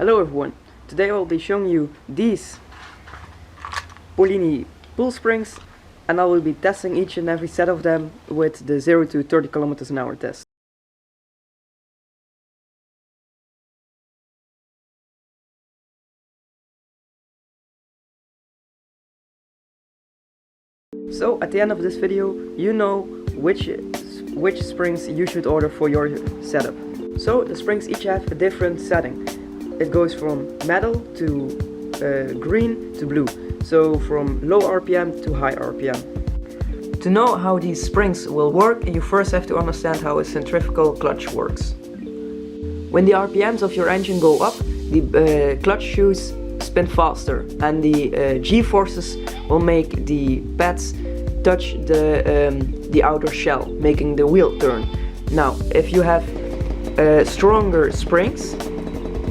Hello everyone, today I will be showing you these Polini pull springs, and I will be testing each and every set of them with the 0 to 30 kilometers an hour test. So at the end of this video you know which springs you should order for your setup. So the springs each have a different setting. It goes from metal to green to blue, so from low RPM to high RPM. To know how these springs will work, you first have to understand how a centrifugal clutch works. When the RPMs of your engine go up, the clutch shoes spin faster, and the G-forces will make the pads touch the outer shell, making the wheel turn. Now, if you have stronger springs,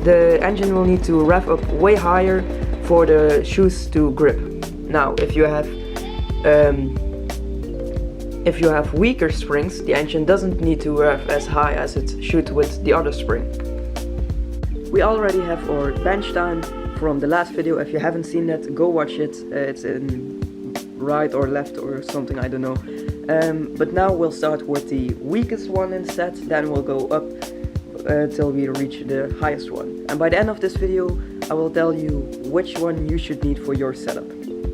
the engine will need to rev up way higher for the shoes to grip. Now, if you have weaker springs, the engine doesn't need to rev as high as it should with the other spring. We already have our bench time from the last video. If you haven't seen that, go watch it. It's in right or left or something, I don't know. But now we'll start with the weakest one instead, then we'll go up till we reach the highest one. And by the end of this video, I will tell you which one you should need for your setup.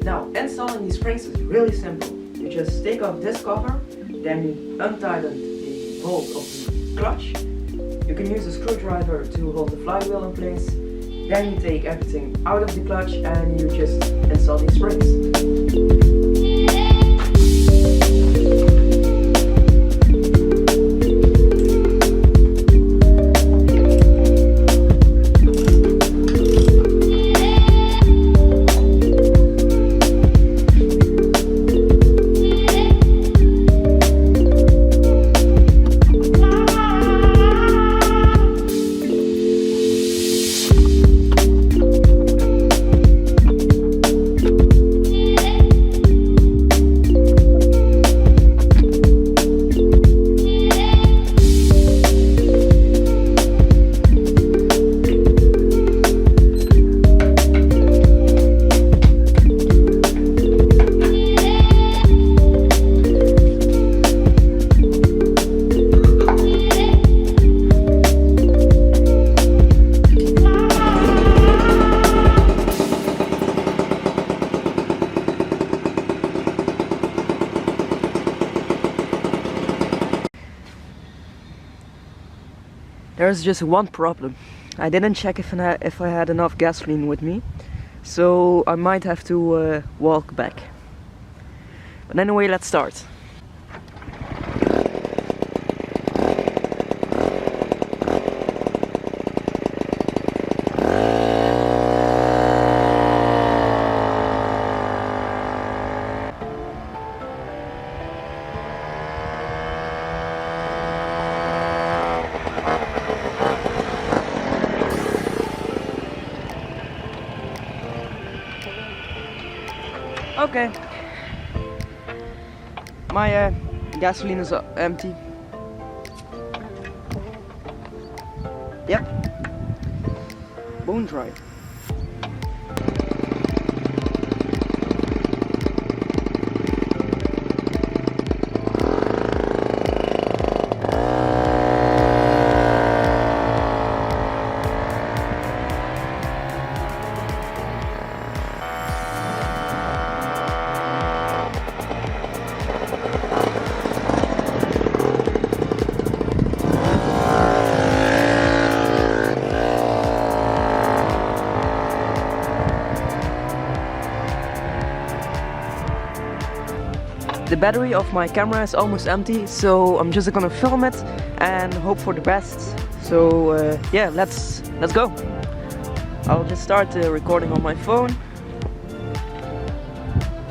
Now, installing these springs is really simple. You just take off this cover, then you untighten the bolt of the clutch. You can use a screwdriver to hold the flywheel in place. Then you take everything out of the clutch and you just install these springs. There's just one problem. I didn't check if I had enough gasoline with me, so I might have to walk back. But anyway, let's start. Okay, my gasoline is empty. Yep, bone dry. The battery of my camera is almost empty, so I'm just gonna film it and hope for the best. So yeah, let's go. I'll just start recording on my phone.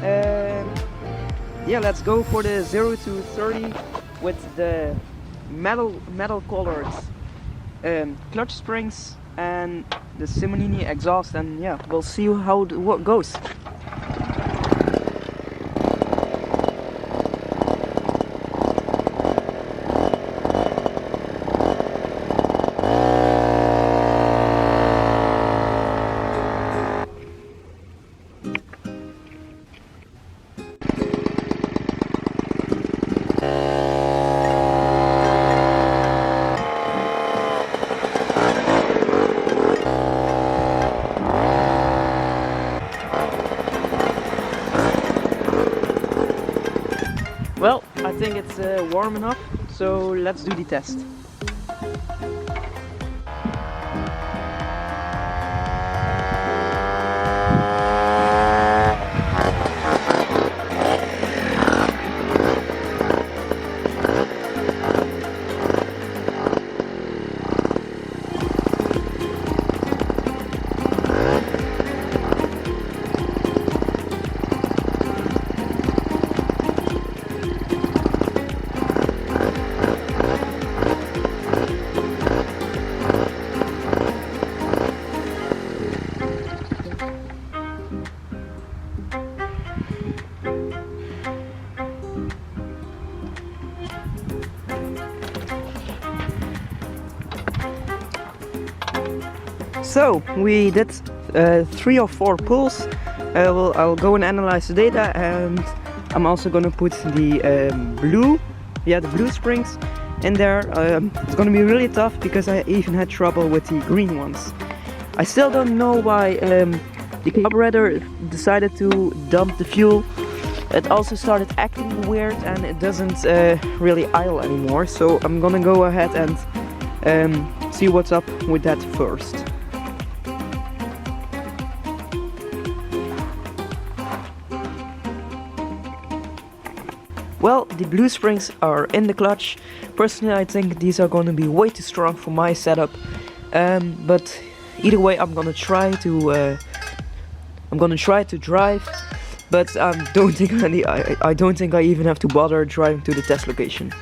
Yeah, let's go for the 0 to 30 with the metal colored clutch springs and the Simonini exhaust, and yeah, we'll see how it goes. Well, I think it's warm enough, so let's do the test. So we did 3 or 4 pulls. I'll go and analyze the data, and I'm also gonna put the blue springs in there. It's gonna be really tough because I even had trouble with the green ones. I still don't know why the carburetor decided to dump the fuel. It also started acting weird and it doesn't really idle anymore. So I'm gonna go ahead and see what's up with that first. Well, the blue springs are in the clutch. Personally, I think these are going to be way too strong for my setup. But either way, I'm gonna try to drive. But I don't think I even have to bother driving to the test location.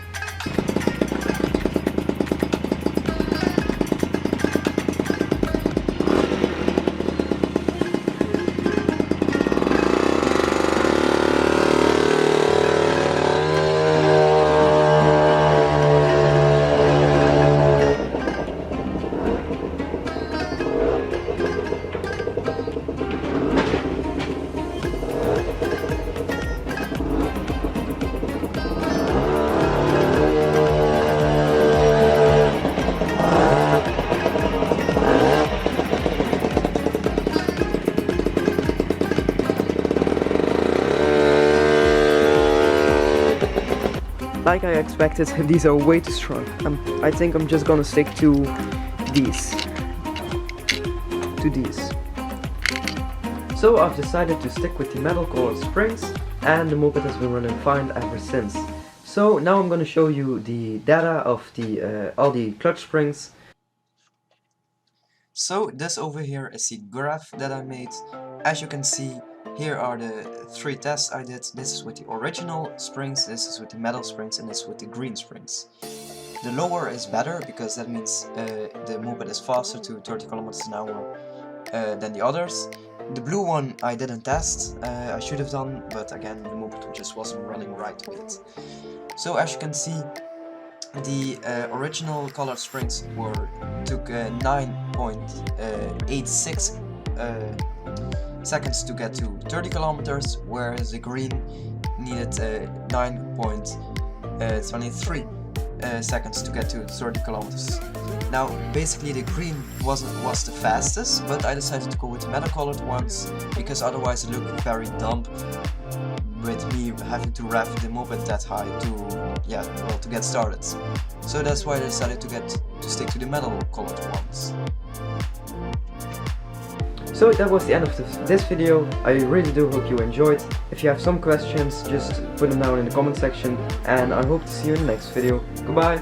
Like I expected, these are way too strong. I think I'm just gonna stick to these. So I've decided to stick with the metal colored springs, and the moped has been running fine ever since. So now I'm gonna show you the data of the all the clutch springs. So this over here is the graph that I made. As you can see, here are the 3 tests I did. This is with the original springs, this is with the metal springs, and this is with the green springs. The lower is better because that means the moped is faster to 30 km an hour than the others. The blue one I didn't test, I should have done, but again the moped just wasn't running right with it. So as you can see, the original colored springs took 9.86 seconds to get to 30 kilometers, whereas the green needed 9.23 seconds to get to 30 kilometers. Now basically the green was the fastest, but I decided to go with the metal colored ones because otherwise it looked very dumb with me having to rev the moped that high to get started. So that's why I decided to stick to the metal colored ones. So that was the end of this video. I really do hope you enjoyed. If you have some questions, just put them down in the comment section, and I hope to see you in the next video. Goodbye!